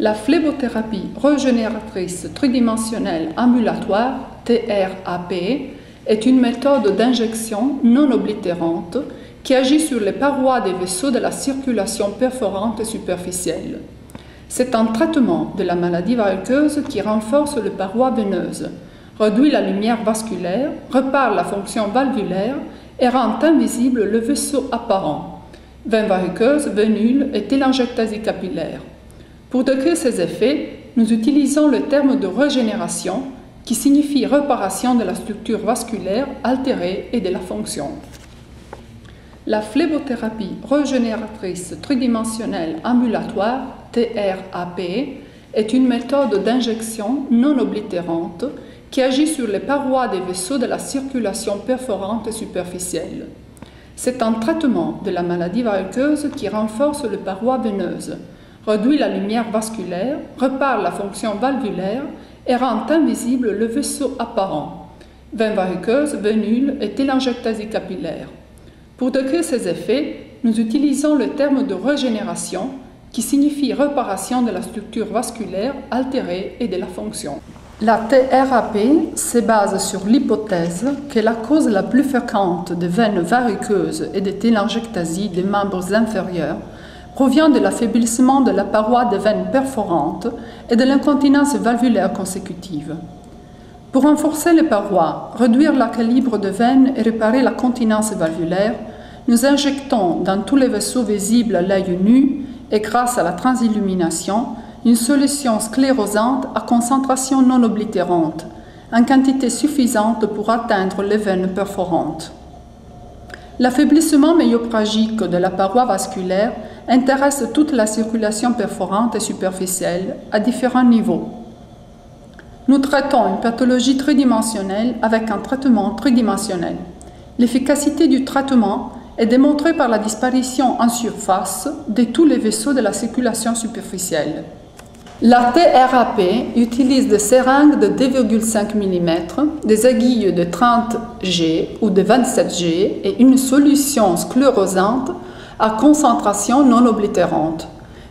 La phlébothérapie régénératrice tridimensionnelle ambulatoire, TRAP, est une méthode d'injection non oblitérante qui agit sur les parois des vaisseaux de la circulation perforante et superficielle. C'est un traitement de la maladie varicoeuse qui renforce les parois veineuses, réduit la lumière vasculaire, répare la fonction valvulaire et rend invisible le vaisseau apparent, veine varicoeuse, vénule et télangiectasie capillaire. Pour décrire ces effets, nous utilisons le terme de régénération qui signifie réparation de la structure vasculaire altérée et de la fonction. La phlébothérapie régénératrice tridimensionnelle ambulatoire, TRAP, est une méthode d'injection non oblitérante qui agit sur les parois des vaisseaux de la circulation perforante et superficielle. C'est un traitement de la maladie varicoeuse qui renforce les parois veineuses, réduit la lumière vasculaire, répare la fonction valvulaire et rend invisible le vaisseau apparent, veine varicoeuse, vénule et télangiectasie capillaire. Pour décrire ces effets, nous utilisons le terme de régénération qui signifie réparation de la structure vasculaire altérée et de la fonction. La TRAP se base sur l'hypothèse que la cause la plus fréquente de veines variqueuses et de télangiectasie des membres inférieurs provient de l'affaiblissement de la paroi des veines perforantes et de l'incontinence valvulaire consécutive. Pour renforcer les parois, réduire le calibre de veines et réparer la continence valvulaire, nous injectons dans tous les vaisseaux visibles à l'œil nu et grâce à la transillumination une solution sclérosante à concentration non oblitérante, en quantité suffisante pour atteindre les veines perforantes. L'affaiblissement myopragique de la paroi vasculaire intéresse toute la circulation perforante et superficielle à différents niveaux. Nous traitons une pathologie tridimensionnelle avec un traitement tridimensionnel. L'efficacité du traitement est démontrée par la disparition en surface de tous les vaisseaux de la circulation superficielle. La TRAP utilise des seringues de 2,5 mm, des aiguilles de 30 G ou de 27 G et une solution sclérosante à concentration non oblitérante.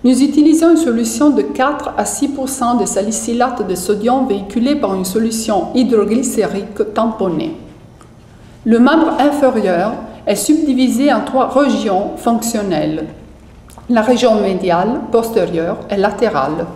Nous utilisons une solution de 4 à 6% de salicylate de sodium véhiculée par une solution hydroglycérique tamponnée. Le membre inférieur est subdivisé en 3 régions fonctionnelles, la région médiale, postérieure et latérale.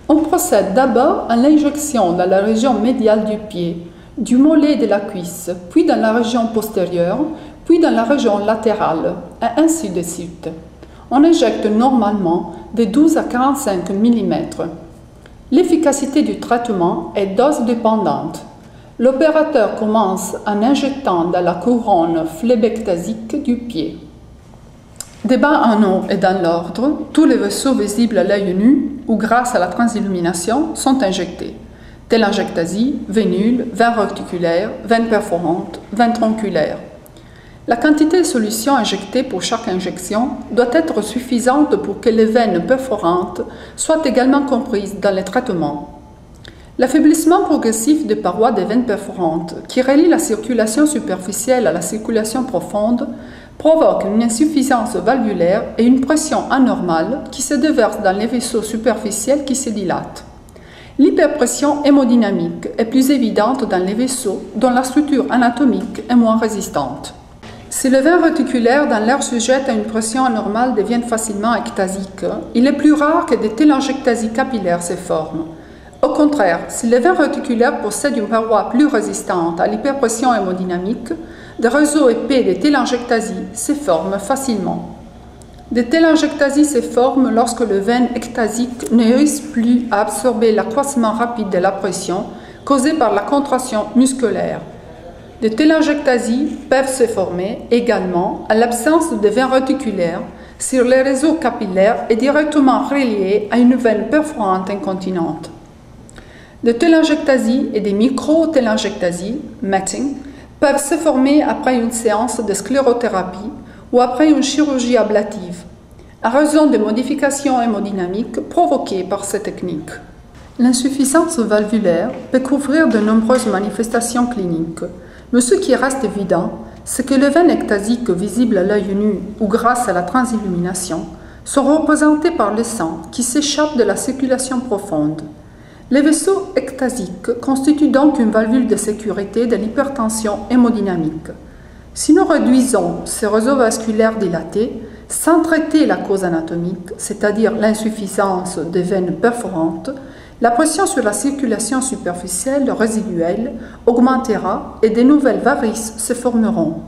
On procède d'abord à l'injection dans la région médiale du pied, du mollet et de la cuisse, puis dans la région postérieure, puis dans la région latérale, et ainsi de suite. On injecte normalement de 12 à 45 mm. L'efficacité du traitement est dose dépendante. L'opérateur commence en injectant dans la couronne phlébectasique du pied. De bas en haut et dans l'ordre, tous les vaisseaux visibles à l'œil nu ou grâce à la transillumination sont injectés. Télangiectasie, vénule, veine réticulaire, veine perforante, veine tronculaire. La quantité de solution injectée pour chaque injection doit être suffisante pour que les veines perforantes soient également comprises dans les traitements. L'affaiblissement progressif des parois des veines perforantes, qui relient la circulation superficielle à la circulation profonde, provoque une insuffisance valvulaire et une pression anormale qui se déverse dans les vaisseaux superficiels qui se dilatent. L'hyperpression hémodynamique est plus évidente dans les vaisseaux dont la structure anatomique est moins résistante. Si les veines réticulaires dans l'air sujettes à une pression anormale deviennent facilement ectasiques, il est plus rare que des télangiectasies capillaires se forment. Au contraire, si les veines réticulaires possèdent une paroi plus résistante à l'hyperpression hémodynamique, des réseaux épais de télangiectasie se forment facilement. Des télangiectasies se forment lorsque les veines ectasiques ne réussissent plus à absorber l'accroissement rapide de la pression causée par la contraction musculaire. Des télangiectasies peuvent se former également à l'absence de veines réticulaires si le réseau capillaire est directement relié à une veine perforante incontinente. Des télangiectasies et des micro-télangiectasies, matting, peuvent se former après une séance de sclérothérapie ou après une chirurgie ablative, à raison de modifications hémodynamiques provoquées par ces techniques. L'insuffisance valvulaire peut couvrir de nombreuses manifestations cliniques, mais ce qui reste évident, c'est que les veines ectasiques visibles à l'œil nu ou grâce à la transillumination sont représentés par le sang qui s'échappe de la circulation profonde. Les vaisseaux ectasiques constituent donc une valvule de sécurité de l'hypertension hémodynamique. Si nous réduisons ces réseaux vasculaires dilatés, sans traiter la cause anatomique, c'est-à-dire l'insuffisance des veines perforantes, la pression sur la circulation superficielle résiduelle augmentera et de nouvelles varices se formeront.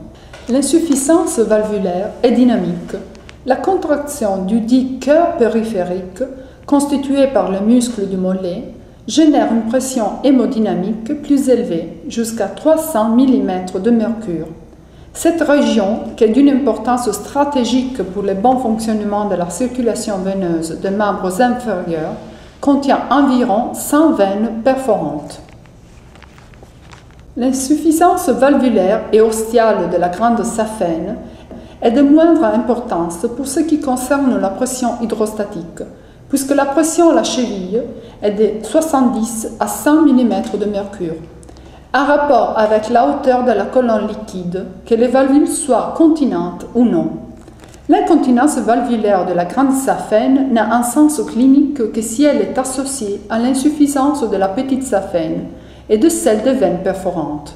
L'insuffisance valvulaire est dynamique. La contraction du dit cœur périphérique, constitué par le muscle du mollet, génère une pression hémodynamique plus élevée, jusqu'à 300 mm de mercure. Cette région, qui est d'une importance stratégique pour le bon fonctionnement de la circulation veineuse des membres inférieurs, contient environ 100 veines perforantes. L'insuffisance valvulaire et ostiale de la grande saphène est de moindre importance pour ce qui concerne la pression hydrostatique, puisque la pression à la cheville est de 70 à 100 mm de mercure, en rapport avec la hauteur de la colonne liquide, que les valvules soient continentes ou non. L'incontinence valvulaire de la grande saphène n'a un sens clinique que si elle est associée à l'insuffisance de la petite saphène et de celle des veines perforantes.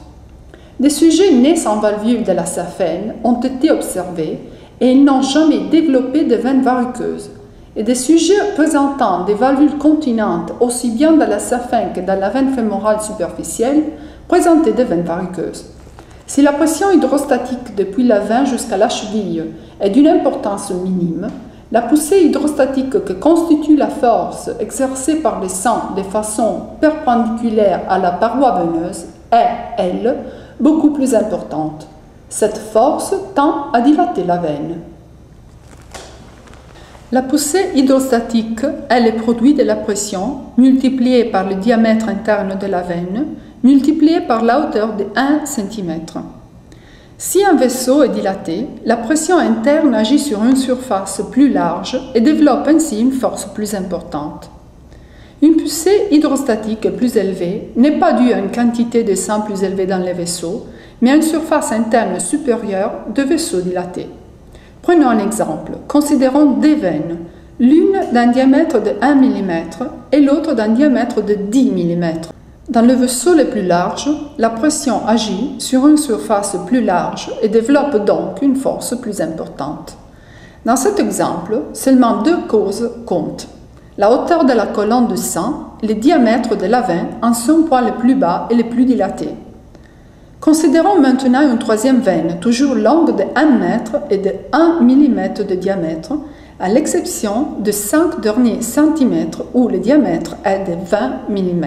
Des sujets nés sans valvule de la saphène ont été observés et ils n'ont jamais développé de veines variceuses. Et des sujets présentant des valvules continentes aussi bien dans la saphène que dans la veine fémorale superficielle présentaient des veines variceuses. Si la pression hydrostatique depuis la veine jusqu'à la cheville est d'une importance minime, la poussée hydrostatique que constitue la force exercée par le sang de façon perpendiculaire à la paroi veineuse est, elle, beaucoup plus importante. Cette force tend à dilater la veine. La poussée hydrostatique est le produit de la pression multipliée par le diamètre interne de la veine, multipliée par la hauteur de 1 cm. Si un vaisseau est dilaté, la pression interne agit sur une surface plus large et développe ainsi une force plus importante. Une poussée hydrostatique plus élevée n'est pas due à une quantité de sang plus élevée dans les vaisseaux, mais à une surface interne supérieure de vaisseaux dilatés. Prenons un exemple. Considérons deux veines, l'une d'un diamètre de 1 mm et l'autre d'un diamètre de 10 mm. Dans le vaisseau le plus large, la pression agit sur une surface plus large et développe donc une force plus importante. Dans cet exemple, seulement deux causes comptent. La hauteur de la colonne de sang et le diamètre de la veine en son point le plus bas et le plus dilaté. Considérons maintenant une troisième veine, toujours longue de 1 mètre et de 1 mm de diamètre, à l'exception de 5 derniers centimètres où le diamètre est de 20 mm.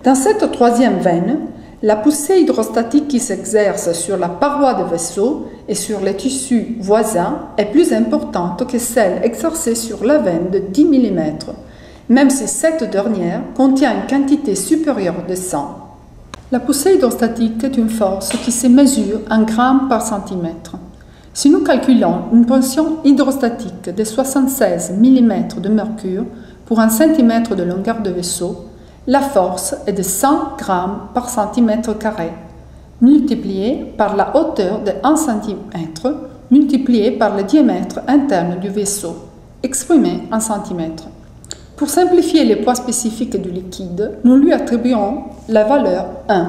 Dans cette troisième veine, la poussée hydrostatique qui s'exerce sur la paroi du vaisseau et sur les tissus voisins est plus importante que celle exercée sur la veine de 10 mm, même si cette dernière contient une quantité supérieure de sang. La poussée hydrostatique est une force qui se mesure en grammes par centimètre. Si nous calculons une pression hydrostatique de 76 mm de mercure pour 1 cm de longueur de vaisseau, la force est de 100 grammes par centimètre carré, multipliée par la hauteur de 1 cm, multipliée par le diamètre interne du vaisseau, exprimé en centimètres. Pour simplifier les poids spécifiques du liquide, nous lui attribuons la valeur 1.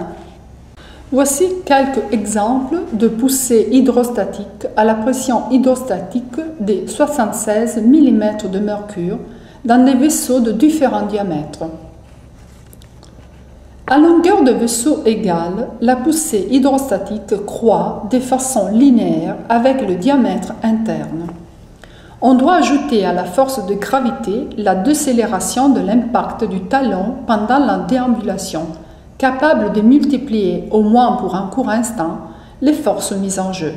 Voici quelques exemples de poussées hydrostatiques à la pression hydrostatique de 76 mm de mercure dans des vaisseaux de différents diamètres. À longueur de vaisseau égale, la poussée hydrostatique croît de façon linéaire avec le diamètre interne. On doit ajouter à la force de gravité la décélération de l'impact du talon pendant la déambulation, capable de multiplier, au moins pour un court instant, les forces mises en jeu.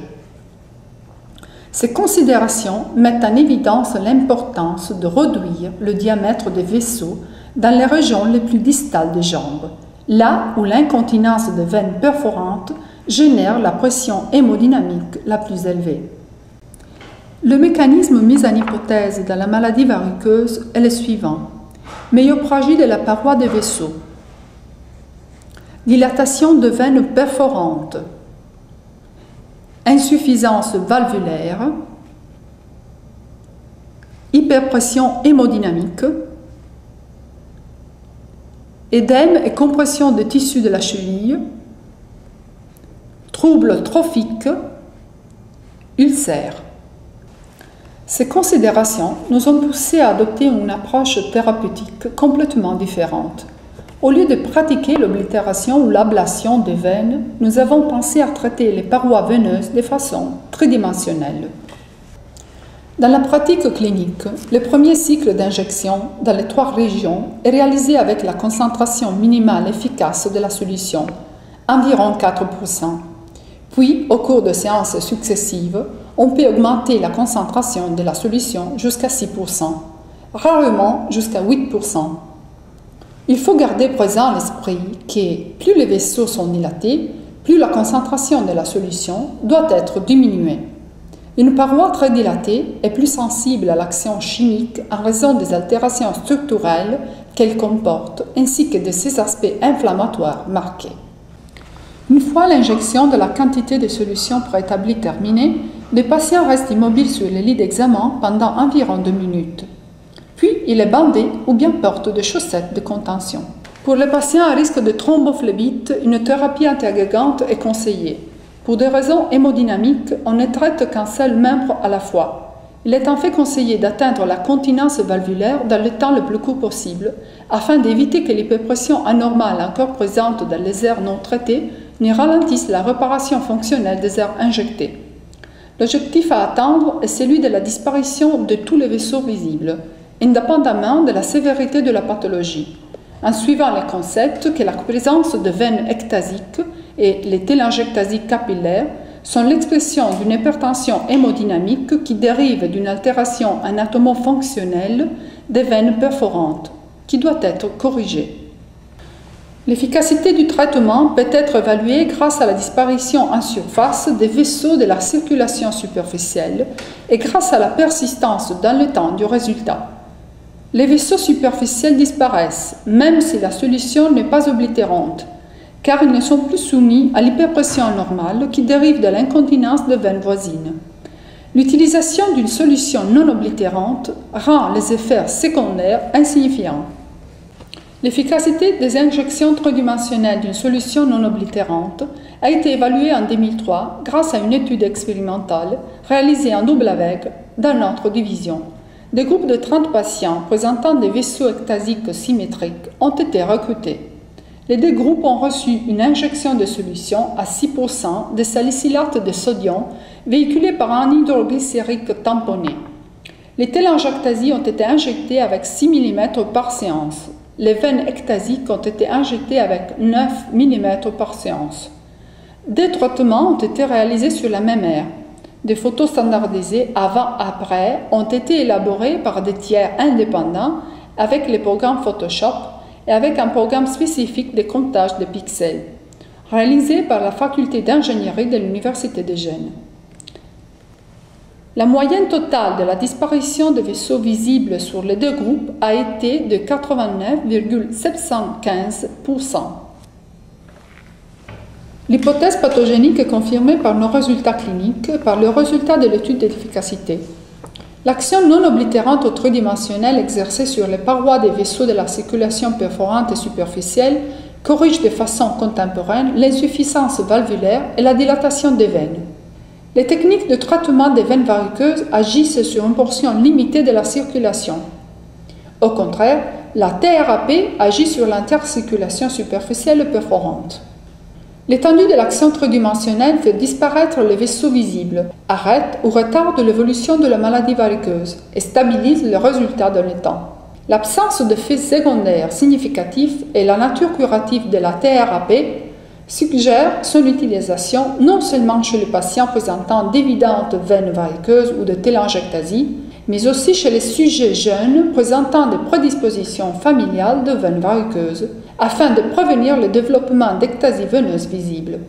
Ces considérations mettent en évidence l'importance de réduire le diamètre des vaisseaux dans les régions les plus distales des jambes, là où l'incontinence des veines perforantes génère la pression hémodynamique la plus élevée. Le mécanisme mis en hypothèse dans la maladie variceuse est le suivant. Myophagie de la paroi des vaisseaux, dilatation de veines perforantes, insuffisance valvulaire, hyperpression hémodynamique, édème et compression des tissus de la cheville, troubles trophiques, ulcères. Ces considérations nous ont poussé à adopter une approche thérapeutique complètement différente. Au lieu de pratiquer l'oblitération ou l'ablation des veines, nous avons pensé à traiter les parois veineuses de façon tridimensionnelle. Dans la pratique clinique, le premier cycle d'injection dans les 3 régions est réalisé avec la concentration minimale efficace de la solution, environ 4%. Puis, au cours de séances successives, on peut augmenter la concentration de la solution jusqu'à 6%, rarement jusqu'à 8%. Il faut garder présent à l'esprit que plus les vaisseaux sont dilatés, plus la concentration de la solution doit être diminuée. Une paroi très dilatée est plus sensible à l'action chimique en raison des altérations structurelles qu'elle comporte, ainsi que de ses aspects inflammatoires marqués. Une fois l'injection de la quantité de solution préétablie terminée, le patient reste immobile sur le lit d'examen pendant environ 2 minutes. Puis, il est bandé ou bien porte des chaussettes de contention. Pour les patients à risque de thrombophlébite, une thérapie antiagrégante est conseillée. Pour des raisons hémodynamiques, on ne traite qu'un seul membre à la fois. Il est en fait conseillé d'atteindre la continence valvulaire dans le temps le plus court possible, afin d'éviter que l'hyperpression anormale encore présente dans les aires non traitées ne ralentisse la réparation fonctionnelle des aires injectées. L'objectif à atteindre est celui de la disparition de tous les vaisseaux visibles, indépendamment de la sévérité de la pathologie, en suivant le concept que la présence de veines ectasiques et les télangiectasies capillaires sont l'expression d'une hypertension hémodynamique qui dérive d'une altération anatomo-fonctionnelle des veines perforantes, qui doit être corrigée. L'efficacité du traitement peut être évaluée grâce à la disparition en surface des vaisseaux de la circulation superficielle et grâce à la persistance dans le temps du résultat. Les vaisseaux superficiels disparaissent, même si la solution n'est pas oblitérante, car ils ne sont plus soumis à l'hyperpression normale qui dérive de l'incontinence de veines voisines. L'utilisation d'une solution non oblitérante rend les effets secondaires insignifiants. L'efficacité des injections tridimensionnelles d'une solution non oblitérante a été évaluée en 2003 grâce à une étude expérimentale réalisée en double avec dans notre division. Des groupes de 30 patients présentant des vaisseaux ectasiques symétriques ont été recrutés. Les 2 groupes ont reçu une injection de solution à 6% de salicylate de sodium véhiculée par un hydroglycérique tamponné. Les télangiectasies ont été injectées avec 6 mm par séance. Les veines ectasiques ont été injectées avec 9 mm par séance. 2 traitements ont été réalisés sur la même aire. Des photos standardisées avant-après ont été élaborées par des tiers indépendants avec les programmes Photoshop et avec un programme spécifique de comptage de pixels, réalisé par la faculté d'ingénierie de l'Université de Gênes. La moyenne totale de la disparition des vaisseaux visibles sur les 2 groupes a été de 89,715%. L'hypothèse pathogénique est confirmée par nos résultats cliniques, par le résultat de l'étude d'efficacité. L'action non oblitérante ou tridimensionnelle exercée sur les parois des vaisseaux de la circulation perforante et superficielle corrige de façon contemporaine l'insuffisance valvulaire et la dilatation des veines. Les techniques de traitement des veines variceuses agissent sur une portion limitée de la circulation. Au contraire, la TRAP agit sur l'intercirculation superficielle perforante. L'étendue de l'action tridimensionnelle fait disparaître les vaisseaux visibles, arrête ou retarde l'évolution de la maladie variceuse et stabilise le résultat dans le temps. L'absence de faits secondaires significatifs et la nature curative de la TRAP suggèrent son utilisation non seulement chez les patients présentant d'évidentes veines variceuses ou de télangiectasie, mais aussi chez les sujets jeunes présentant des prédispositions familiales de veines variceuses, afin de prévenir le développement d'ectasie veineuse visible.